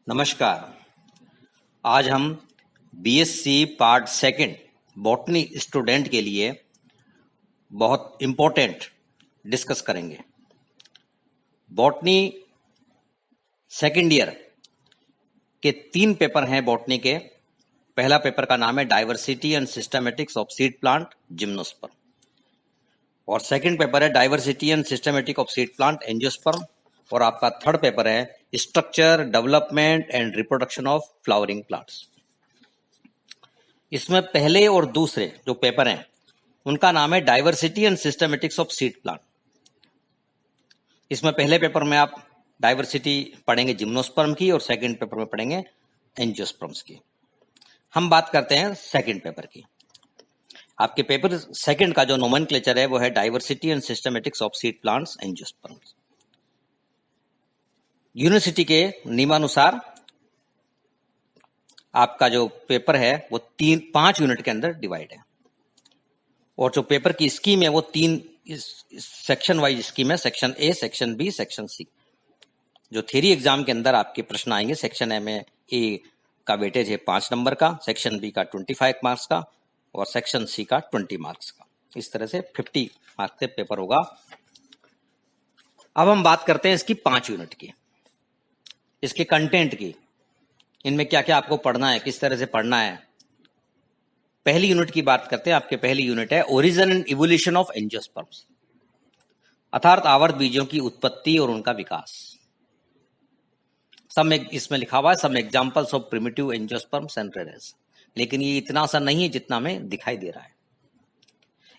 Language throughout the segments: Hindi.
नमस्कार। आज हम BSc part second botany student के लिए बहुत इम्पोर्टेंट डिस्कस करेंगे। बॉटनी सेकंड ईयर के 3 पेपर हैं बॉटनी के। पहला पेपर का नाम है diversity and systematics of seed plant gymnosperm, और सेकंड पेपर है diversity and systematic of seed plant angiosperm, और आपका थर्ड पेपर है structure, development and reproduction of flowering plants. इसमें पहले और दूसरे जो पेपर हैं उनका नाम है diversity and systematics of seed plant. इसमें पहले पेपर में आप डाइवर्सिटी पढ़ेंगे जिम्नोस्पर्म की, और सेकंड पेपर में पढ़ेंगे एंजियोस्पर्म्स की। हम बात करते हैं सेकंड पेपर की। आपके पेपर सेकंड का जो नोमेनक्लेचर है वो है diversity and systematics of seed plants angiosperms. University के नियमानुसार आपका जो पेपर है वो 5 यूनिट के अंदर डिवाइड है, और जो पेपर की स्कीम है वो 3 सेक्शन वाइज स्कीम है। Section A, section B, section C. जो थ्योरी एग्जाम के अंदर आपके प्रश्न आएंगे, सेक्शन ए में ए का वेटेज है 5 नंबर का, सेक्शन बी का 25 मार्क्स का, और सेक्शन सी का 20 मार्क्स का। इस तरह से 50 मार्क्स का पेपर होगा। अब हम बात करते हैं इसकी 5 यूनिट की, इसके कंटेंट की। इनमें क्या क्या आपको पढ़ना है, किस तरह से पढ़ना है। पहली यूनिट की बात करते हैं। आपके पहली यूनिट है origin and evolution of angiosperms, अर्थात आवर्त बीजों की उत्पत्ति और उनका विकास। इसमें लिखा हुआ है some examples of primitive angiosperms and ranales, लेकिन ये इतना सा नहीं है जितना हमें दिखाई दे रहा है।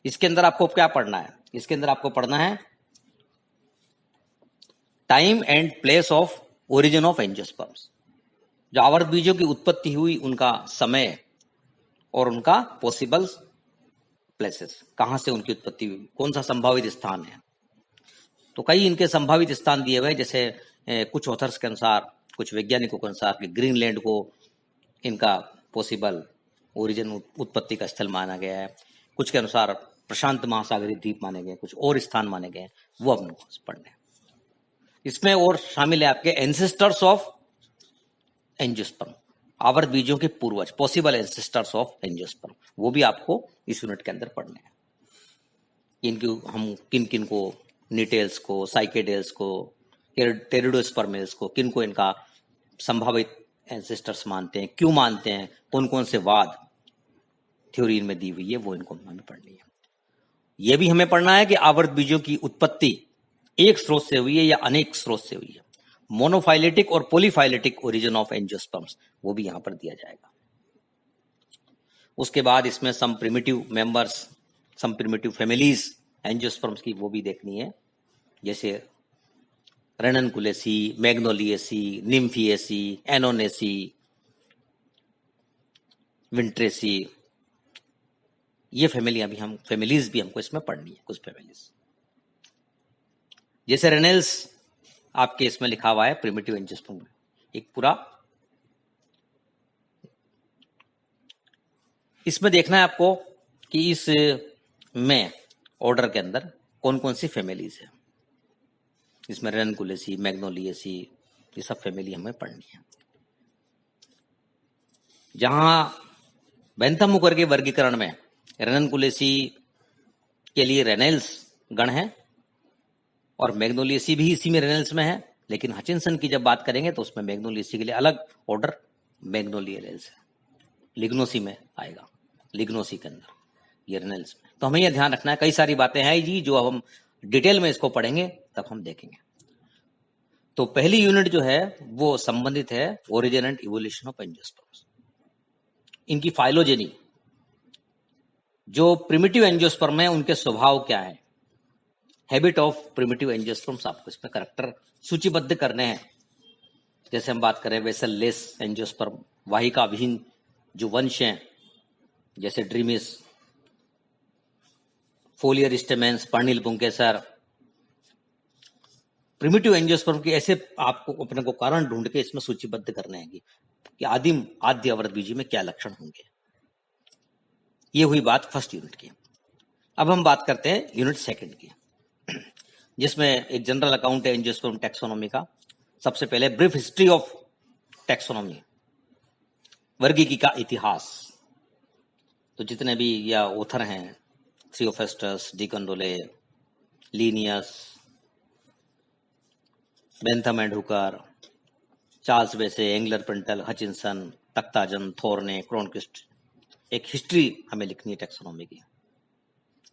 इसके अंदर आपको क्या पढ़ना है? इसके अंदर आपको पढ़ना है time and place of origin of angiosperms, जो आवर्त बीजों की उत्पत्ति हुई उनका समय और उनका पॉसिबल प्लेसेस, कहां से उनकी उत्पत्ति हुई, कौन सा संभावित स्थान है। तो कई इनके संभावित स्थान दिए हुए, जैसे कुछ ऑथर्स के अनुसार, कुछ वैज्ञानिकों के अनुसार कि ग्रीनलैंड को इनका पॉसिबल ओरिजिन, उत्पत्ति का स्थल माना गया है। कुछ के अनुसार प्रशांत महासागरीय द्वीप माने गए, कुछ और स्थान माने गए, वो हम लोग पढ़ने। इसमें और शामिल है आपके एंसेस्टर्स ऑफ एंजियोस्पर्म, आवर्त बीजों के पूर्वज, पॉसिबल एंसेस्टर्स ऑफ एंजियोस्पर्म, वो भी आपको इस यूनिट के अंदर पढ़ने हैं। इनकी हम किन किन को, निटेल्स को, साइकेडेल्स को, टेरिडोस्पर्मेल्स को, किन को इनका संभावित एंसेस्टर्स मानते हैं, क्यों मानते हैं, कौन कौन से वाद थ्योरी इनमें दी हुई है, वो इनको हमें पढ़नी है। यह भी हमें पढ़ना है कि आवर्त बीजों की उत्पत्ति एक स्रोत से हुई है या अनेक स्रोत से हुई है। मोनोफाइलेटिक और पॉलीफाइलेटिक ओरिजिन ऑफ एंजियोस्पर्म्स, वो भी यहां पर दिया जाएगा। उसके बाद इसमें सम प्रिमिटिव मेंबर्स, सम प्रिमिटिव फैमिलीज एंजियोस्पर्म्स की, वो भी देखनी है, जैसे रेननकुलेसी, मैग्नोलिएसी, निम्फिएसी, एनोनेसी, विंट्रेसी। ये फैमिलीज भी हमको इसमें पढ़नी है, कुछ फैमिलीज। जैसे रेनेल्स आपके इसमें लिखा हुआ है प्रिमिटिव एंजियोस्पर्म, एक पूरा। इसमें देखना है आपको कि इस में ऑर्डर के अंदर कौन कौन सी फैमिलीज है। इसमें रेनकुलेसी, मैग्नोलिएसी, ये सब फैमिली हमें पढ़नी है। जहां बेंथम हुकर के वर्गीकरण में रेनकुलेसी के लिए रेनेल्स गण है, और मैग्नोलिएसी भी इसी में रेनेल्स में है, लेकिन हचिंसन की जब बात करेंगे तो उसमें मैग्नोलिएसी के लिए अलग ऑर्डर मैग्नोलिएरेल्स है, लिग्नोसी में आएगा, लिग्नोसी के अंदर ये रेनेल्स में। तो हमें यह ध्यान रखना है, कई सारी बातें हैं जी जो अब हम डिटेल में इसको पढ़ेंगे तब हम देखेंगे। तो पहली यूनिट जो है वो संबंधित है origin and evolution of angiosperms, इनकी फाइलोजेनी, जो प्रिमिटिव एंजियोस्पर्म है उनके स्वभाव क्या है, हैबिट ऑफ प्रिमिटिव एंजियोस्पर्म्स, आपको इसमें करैक्टर सूचीबद्ध करने हैं। जैसे हम बात करें वेसल लेस एंजियोस्पर्म, वाहिका विहीन जो वंश हैं, जैसे ड्रीमिस, फोलियर स्टेमेंस, पर्निल पुंकेसर। प्रिमिटिव एंजियोस्पर्म के ऐसे आपको अपने को कारण ढूंढ के इसमें सूचीबद्ध करने हैं कि आदिम आद्य आवर्त बीजी में क्या लक्षण होंगे। ये हुई बात फर्स्ट यूनिट की। अब हम बात करते हैं यूनिट सेकंड की, जिसमें एक जनरल अकाउंट है एंजियोस्पर्म टैक्सोनॉमी का। सबसे पहले ब्रीफ हिस्ट्री ऑफ टैक्सोनॉमी, वर्गीकी का इतिहास। तो जितने भी या ऑथर हैं, Theophrastus, D कंडोले, Linnaeus, Bentham and Hooker, Charles बेसे, एंगलर, प्रिंटल, हचिंसन, तख्ताजन, थोर्ने, क्रोनकिस्ट, एक हिस्ट्री हमें लिखनी है टैक्सोनॉमी की,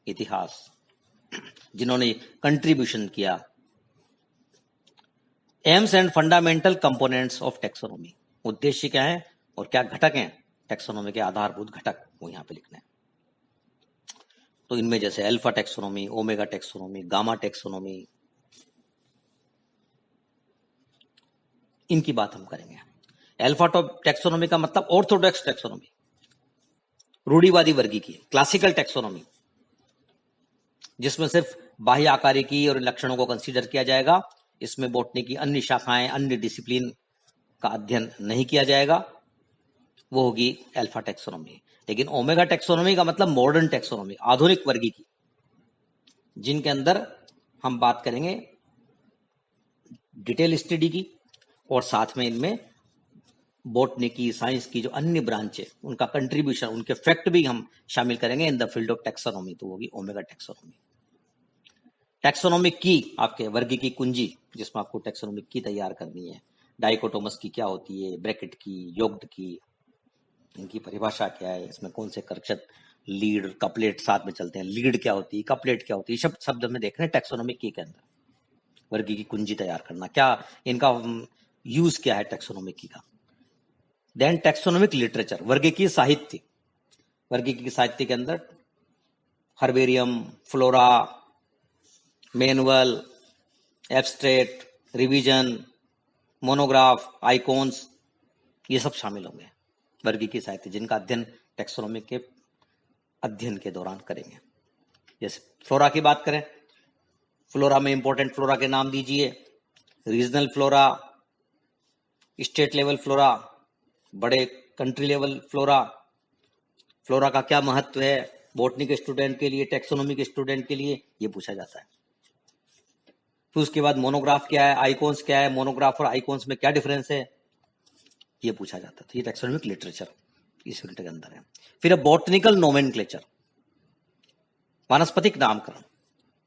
इतिहास, जिन्होंने कंट्रीब्यूशन किया। AIIMS and fundamental components of taxonomy, उद्देश्य क्या है और क्या घटक हैं टैक्सोनॉमी के, आधारभूत घटक वो यहां पे लिखने हैं। तो इनमें जैसे alpha taxonomy, omega taxonomy, gamma taxonomy, इनकी बात हम करेंगे। अल्फा टैक्सोनॉमी का मतलब ऑर्थोडॉक्स टैक्सोनॉमी, रूढ़िवादी वर्गीकी, क्लासिकल टैक्सोनॉमी, जिसमें सिर्फ बाह्य आकारिकी और लक्षणों को कंसीडर किया जाएगा। इसमें बॉटनी की अन्य शाखाएं, अन्य डिसिप्लिन का अध्ययन नहीं किया जाएगा, वो होगी अल्फा टैक्सोनॉमी। लेकिन ओमेगा टैक्सोनॉमी का मतलब मॉडर्न टैक्सोनॉमी, आधुनिक वर्गीकी, जिनके अंदर हम बात करेंगे डिटेल स्टडी की, और साथ में इनमें बॉटनी की, साइंस की जो अन्य ब्रांच है उनका कंट्रीब्यूशन, उनके फैक्ट भी हम शामिल करेंगे in the field of taxonomy, तो होगी ओमेगा टैक्सोनॉमी। टैक्सोनॉमिक की, आपके वर्गीकी कुंजी, जिसमें आपको टैक्सोनॉमिक की तैयार करनी है। डाइकोटोमस की क्या होती है, ब्रैकेट की, योग्ड की, इनकी परिभाषा क्या है, इसमें कौन से कर्षक, लीड, कपलेट साथ में चलते हैं, लीड क्या होती है, कपलेट क्या होती है, सब शब्द में देख रहे हैं टैक्सोनॉमिक की के अंदर। वर्गीकी कुंजी तैयार करना, क्या इनका यूज क्या है टैक्सोनॉमिक की का। देन टैक्सोनॉमिक लिटरेचर, वर्गीकी साहित्य, वर्गीकी साहित्य के अंदर herbarium, flora, manual, abstract, revision, monograph, icons, ये सब शामिल होंगे वर्गीकी साहित्य, जिनका अध्ययन टैक्सोनॉमी के अध्ययन के दौरान करेंगे। जैसे फ्लोरा की बात करें, फ्लोरा में इंपॉर्टेंट फ्लोरा के नाम दीजिए। Regional flora, state level flora, बड़े कंट्री लेवल फ्लोरा, फ्लोरा का क्या महत्व है बॉटनी के स्टूडेंट के लिए, टैक्सोनॉमी के स्टूडेंट के लिए, ये पूछा जाता है। फिर उसके बाद मोनोग्राफ क्या है, आइकॉन्स क्या है, मोनोग्राफ और आइकॉन्स में क्या डिफरेंस है, ये पूछा जाता है। तो ये टैक्सोनॉमिक लिटरेचर इस यूनिट के अंदर है। फिर अब बॉटनिकल नोमेनक्लेचर, वानस्पतिक नामकरण,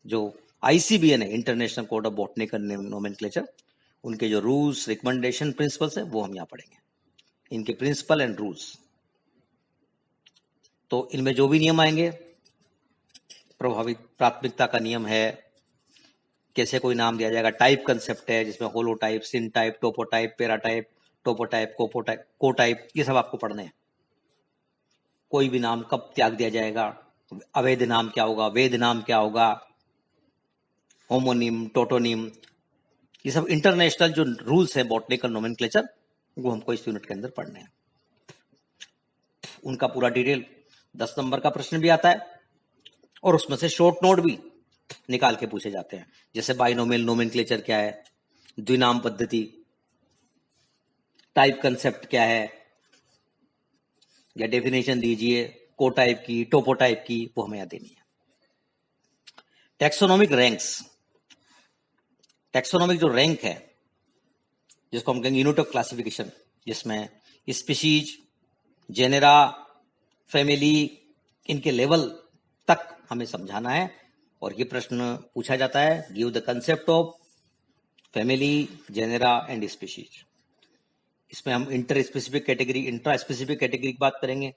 जो आईसीबीएन है, international code of botanical nomenclature, उनके जो रूल्स, रिकमेंडेशन, प्रिंसिपल्स है, वो हम यहाँ पढ़ेंगे, इनके प्रिंसिपल एंड रूल्स। तो इनमें जो भी नियम आएंगे, प्रभावित प्राथमिकता का नियम है, कैसे कोई नाम दिया जाएगा, टाइप कंसेप्ट है जिसमें होलो टाइप, सिन टाइप, टोपो टाइप, पेरा टाइप, टोपो टाइप, कोपो टाइप, को टाइप, ये सब आपको पढ़ने हैं। कोई भी नाम कब त्याग दिया जाएगा, अवैध नाम क्या होगा, वैध नाम क्या होगा, होमोनिम, टोटोनिम, ये सब इंटरनेशनल जो रूल्स हैं बॉटनिकल नोमेनक्लेचर, वो हमको इस यूनिट के अंदर पढ़ने हैं। उनका पूरा डिटेल 10 नंबर का प्रश्न भी आता है, और उसमें से शॉर्ट नोट भी निकाल के पूछे जाते हैं। जैसे बाइनोमियल नोमेनक्लेचर क्या है, द्विनाम पद्धति, टाइप कंसेप्ट क्या है, या डेफिनेशन दीजिए को टाइप की, टोपो टाइप की, वो हमें याद देनी है। टैक्सोनॉमिक रैंक्स, टैक्सोनॉमिक जो रैंक है, जिसको हम कहेंगे यूनिट ऑफ क्लासिफिकेशन, जिसमें स्पीशीज, जेनेरा, फैमिली, इनके लेवल तक हमें समझाना है। और ये प्रश्न पूछा जाता है, give the concept of family, genera and species. इसमें हम inter specific category, intra specific category की बात करेंगे,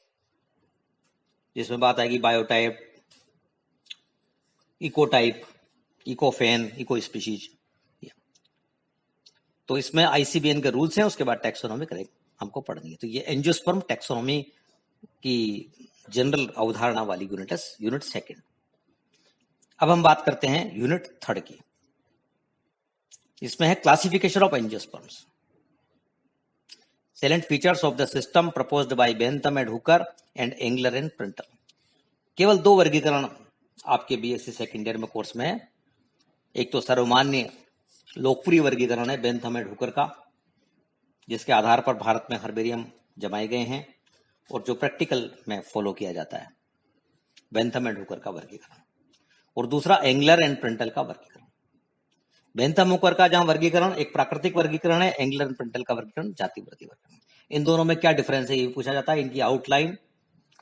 जिसमें बात आएगी बायोटाइप, इकोटाइप, इकोफेन, इको स्पीशीज। तो इसमें आईसीबीएन के रूल्स हैं, उसके बाद टैक्सोनॉमिक रैंक हमको पढ़नी है। तो ये एंजियोस्पर्म टैक्सोनॉमी की जनरल अवधारणा वाली यूनिट है, यूनिट सेकंड। अब हम बात करते हैं यूनिट थर्ड की। इसमें है classification of angiosperms, salient features of the system proposed by Bentham and Hooker and Engler and Printle। केवल दो वर्गीकरण आपके बीएससी सेकेंड ईयर में कोर्स में है। एक तो सर्वमान्य लोकप्रिय वर्गीकरण है बेंथम एंड हुकर का, जिसके आधार पर भारत में हर्बेरियम जमाए गए हैं, और जो प्रैक्टिकल में फॉलो किया जाता है, बेंथम एंड हुकर का वर्गीकरण। और दूसरा एंगलर एंड प्रिंटल का वर्गीकरण। बेंथम हुकर का जहां वर्गीकरण एक प्राकृतिक वर्गीकरण है, एंगलर एंड प्रेंटल का वर्गीकरण जाति वर्गीय वर्गीकरण। इन दोनों में क्या डिफरेंस है ये पूछा जाता है। इनकी आउटलाइन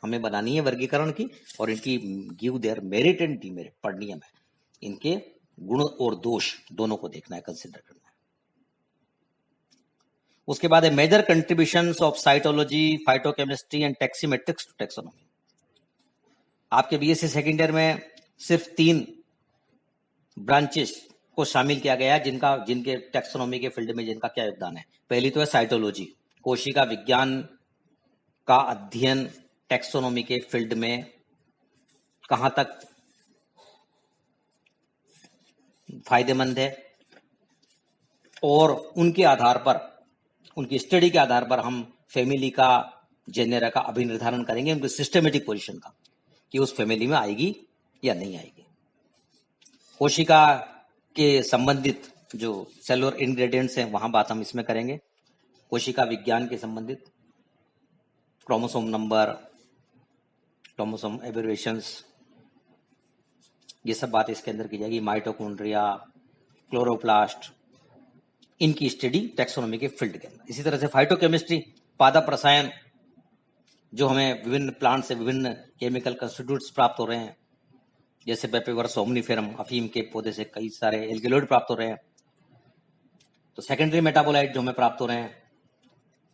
हमें बनानी है वर्गीकरण की, और इनकी give their merit and demerit पढ़नी है। हमें इनके गुण और दोष दोनों को देखना है, कंसिडर करना है। उसके बाद है major contributions of cytology, phytochemistry and taximetrics to taxonomy. आपके बीएससी सेकेंड ईयर में सिर्फ 3 ब्रांचेस को शामिल किया गया है जिनके टैक्सोनॉमी के फील्ड में जिनका क्या योगदान है। पहली तो है साइटोलॉजी, कोशिका विज्ञान का अध्ययन टैक्सोनॉमी के फील्ड में कहां तक फायदेमंद है, और उनके आधार पर, उनकी स्टडी के आधार पर हम फैमिली का, जेनेरा का अभिनिर्धारण करेंगे, उनकी सिस्टमेटिक पोजीशन का, कि उस फैमिली में आएगी या नहीं आएगी। कोशिका के संबंधित जो सेलुलर इंग्रेडिएंट्स हैं वहां बात हम इसमें करेंगे। कोशिका विज्ञान के संबंधित क्रोमोसोम नंबर, क्रोमोसोम एब्रिविएशंस, ये सब बात इसके अंदर की जाएगी। माइटोकॉन्ड्रिया, क्लोरोप्लास्ट, इनकी स्टडी टैक्सोनॉमी के फील्ड के अंदर। इसी तरह से फाइटोकेमिस्ट्री, पादप रसायन, जो हमें विभिन्न प्लांट से विभिन्न केमिकल कंस्टिट्यूट्स प्राप्त हो रहे हैं, जैसे पेपिवर्स सोमनीफेरम, अफीम के पौधे से कई सारे एल्केलॉइड प्राप्त हो रहे हैं। तो सेकेंडरी मेटाबोलाइट जो हमें प्राप्त हो रहे हैं,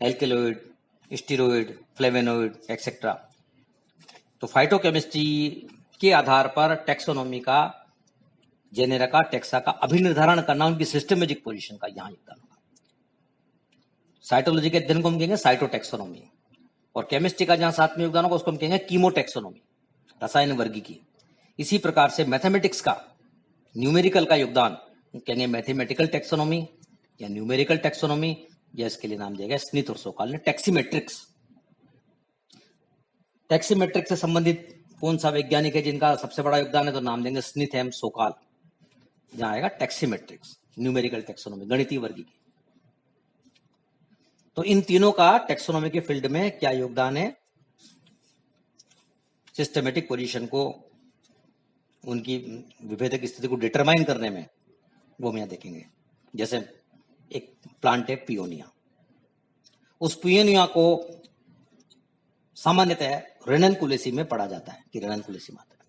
एल्केलॉइड, स्टीरोइड, फ्लेवेनोइड एक्सेट्रा। तो फाइटोकेमिस्ट्री के आधार पर टैक्सोनॉमी का, जेनेरा का, टैक्सा का अभिनिर्धारण करना, उनकी सिस्टमेटिक पोजीशन का यहां योगदान होगा। साइटोलॉजी के अध्ययन को हम कहेंगे साइटोटैक्सोनॉमी, और केमिस्ट्री का जहां साथ में योगदान होगा उसको हम कहेंगे कीमोटैक्सोनॉमी, रसायन वर्गीकी। इसी प्रकार से मैथमेटिक्स का, न्यूमेरिकल का योगदान कहेंगे मैथमेटिकल टैक्सोनॉमी या न्यूमेरिकल टैक्सोनॉमी, या इसके लिए नाम दिया गया स्मिथ और सोकाल ने टैक्सीमेट्रिक्स। टैक्सीमेट्रिक्स से संबंधित कौन सा वैज्ञानिक है जिनका सबसे बड़ा योगदान है, तो नाम देंगे स्मिथ एंड सोकाल। जहां आएगा टैक्सीमेट्रिक्स, न्यूमेरिकल टैक्सोनॉमी, गणितीय वर्गीकी। तो इन तीनों का टैक्सोनॉमी के फील्ड में क्या योगदान है, सिस्टमेटिक पोजीशन को, उनकी विभेदक स्थिति को डिटरमाइन करने में, वो हम यहां देखेंगे। जैसे एक प्लांट है पियोनिया, उस पियोनिया को सामान्यतः रेननकुलेसी में पढ़ा जाता है कि रेननकुलेसी मात्रा,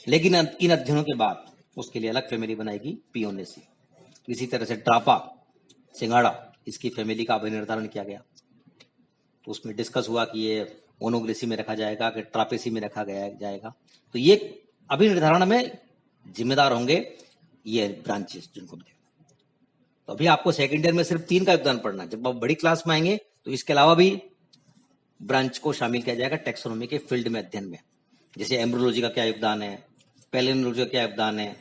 लेकिन इन अध्ययनों के बाद उसके लिए अलग फैमिली बनाएगी, पियोनेसी। इसी तरह से ड्रापा, सिंघाड़ा, इसकी फैमिली का अभिनिर्धारण किया गया। तो उसमें डिस्कस हुआ कि ये मोनोग्रेसी में रखा जाएगा कि ट्रापेसी में रखा गया जाएगा। तो ये अभिनिर्धारण में जिम्मेदार होंगे ये ब्रांचेस जिनको हम देखते हैं। तो अभी आपको सेकेंड ईयर में सिर्फ 3 का योगदान पढ़ना है। जब आप बड़ी क्लास में आएंगे तो इसके अलावा भी ब्रांच को शामिल किया जाएगा टैक्सोनॉमी के फील्ड में, अध्ययन में। जैसे एम्ब्रियोलॉजी का क्या योगदान है, पैलियोलॉजी का क्या योगदान है,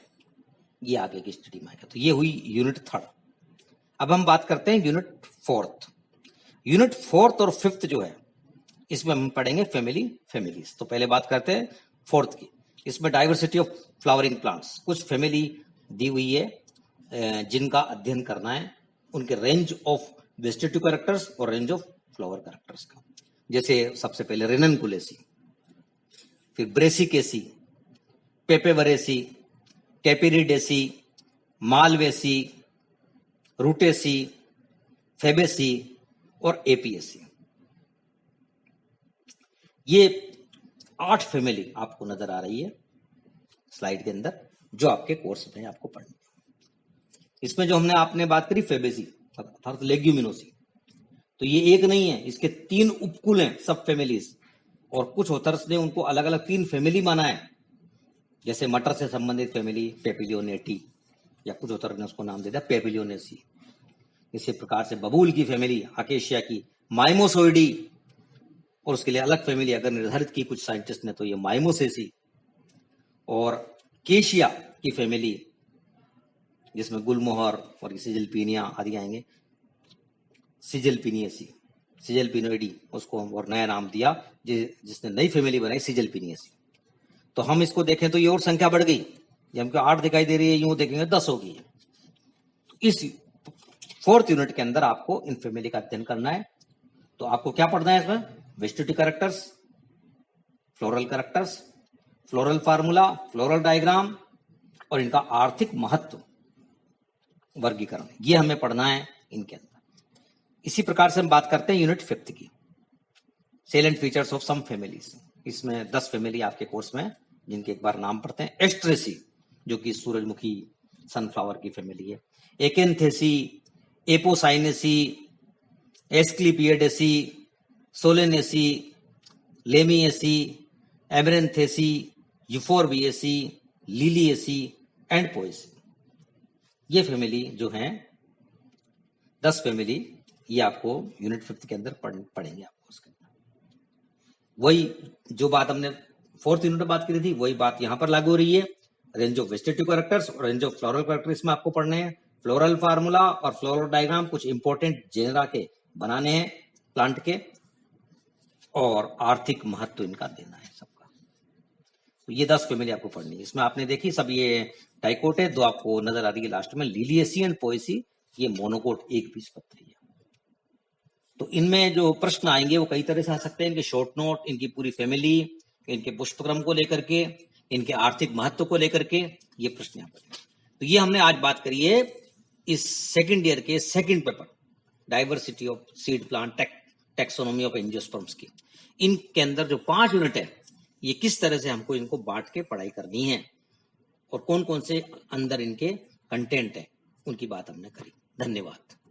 ये आगे की स्टडी में आएगा। तो ये हुई यूनिट 3। अब हम बात करते हैं यूनिट 4। यूनिट 4 और 5 जो है, इसमें हम पढ़ेंगे फैमिलीज। तो पहले बात करते हैं 4 की। इसमें डाइवर्सिटी ऑफ फ्लावरिंग प्लांट्स, कुछ फैमिली दी हुई है जिनका अध्ययन करना है, उनके रेंज ऑफ वेजिटेटिव कैरेक्टर्स और रेंज ऑफ फ्लावर कैरेक्टर्स का। जैसे सबसे पहले रेननकुलेसी, फिर Brassicaceae, Papaveraceae, Capparidaceae, Malvaceae, Rutaceae, Fabaceae और एपीएसी। ये 8 फैमिली आपको नजर आ रही है स्लाइड के अंदर, जो आपके कोर्स में आपको पढ़नी है। इसमें जो हमने आपने बात करी फेबेसी अर्थात लेग्यूमिनोसी, तो ये एक नहीं है, इसके 3 उपकुल हैं, सब फैमिलीज। और कुछ ऑथर्स ने उनको अलग अलग 3 फैमिली माना है। जैसे मटर से संबंधित फैमिली पेपिलियोनेटी, या कुछ ऑथर ने उसको नाम दे दिया पेपिलियोनेसी। इसी प्रकार से बबूल की फैमिली, अकेशिया की माइमोसोइडी, और उसके लिए अलग फैमिली अगर निर्धारित की कुछ साइंटिस्ट ने तो ये माइमोसेसी। और केशिया की फैमिली जिसमें गुलमोहर और सिजलपिनिया आदि आएंगे, सिजलपिनियसी, सिजलपिनोइडी, उसको और नया नाम दिया जिसने नई फैमिली बनाई सिजलपिनियसी। तो हम इसको देखें तो ये और संख्या बढ़ गई, ये हमको 8 दिखाई दे रही है, यूं देखेंगे 10 होगी। इस 4th यूनिट के अंदर आपको इन फैमिली का अध्ययन करना है। तो आपको क्या पढ़ना है इसमें, vegetative characters, floral characters, floral formula, floral diagram और इनका आर्थिक महत्व, वर्गीकरण, ये हमें पढ़ना है इनके अंदर। इसी प्रकार से हम बात करते हैं यूनिट 5 की, salient features of some families. इसमें 10 फैमिली आपके कोर्स में, जिनके एक बार नाम पढ़ते हैं। एस्ट्रेसी, जो कि सूरजमुखी सनफ्लावर की फैमिली है। Acanthaceae, Apocynaceae, Asclepiadaceae, Solanaceae, Lamiaceae, Amaranthaceae, Euphorbiaceae, Liliaceae and Poaceae. ये फैमिली जो हैं 10 फैमिली, ये आपको यूनिट 5 के अंदर पढ़ेंगे आपको। उसके वही जो बात हमने 4th यूनिट में बात की थी, वही बात यहाँ पर लागू हो रही है। रेंज ऑफ वेजिटेटिव कैरेक्टर्स और रेंज ऑफ फ्लोरल कैरेक्टर्स में आपको पढ़ने हैं। फ्लोरल फार्मूला और फ्लोरल डायग्राम, कुछ इंपॉर्टेंट जेनरा के बनाने हैं प्लांट के, और आर्थिक महत्व इनका देना है सबका। तो ये 10 फैमिली आपको पढ़नी है। इसमें आपने देखी सब ये डाइकोट है, 2 आपको नजर आ रही है लास्ट में, लिलिएसी एंड पोएसी, ये मोनोकोट एक बीजपत्री है। तो इनमें जो प्रश्न आएंगे वो कई तरह से आ सकते हैं। इनके शॉर्ट नोट, इनकी पूरी फैमिली, इनके पुष्पक्रम को लेकर के, इनके आर्थिक महत्व को लेकर के ये प्रश्न यहाँ पर। तो ये हमने आज बात करी है इस सेकंड ईयर के second paper, diversity of seed plant, taxonomy of angiosperms की। इनके अंदर जो 5 यूनिट है, ये किस तरह से हमको इनको बांट के पढ़ाई करनी है और कौन कौन से अंदर इनके कंटेंट है, उनकी बात हमने करी। धन्यवाद।